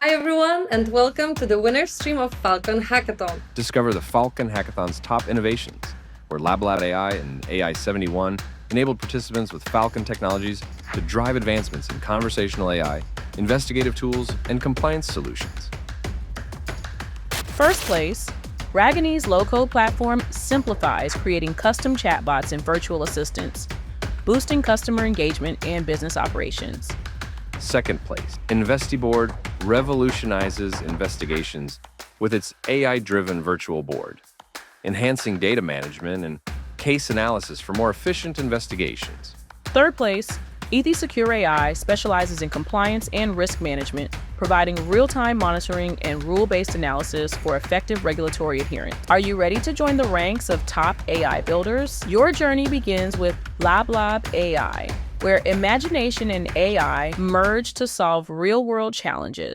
Hi everyone, and welcome to the winner stream of Falcon Hackathon. Discover the Falcon Hackathon's top innovations, where LabLab AI and AI 71 enabled participants with Falcon technologies to drive advancements in conversational AI, investigative tools, and compliance solutions. First place, Ragini's low-code platform simplifies creating custom chatbots and virtual assistants, boosting customer engagement and business operations. Second place, InvestiBoard revolutionizes investigations with its AI-driven virtual board, enhancing data management and case analysis for more efficient investigations. Third place, Secure AI specializes in compliance and risk management, providing real-time monitoring and rule-based analysis for effective regulatory adherence. Are you ready to join the ranks of top AI builders? Your journey begins with LabLab AI, where imagination and AI merge to solve real-world challenges.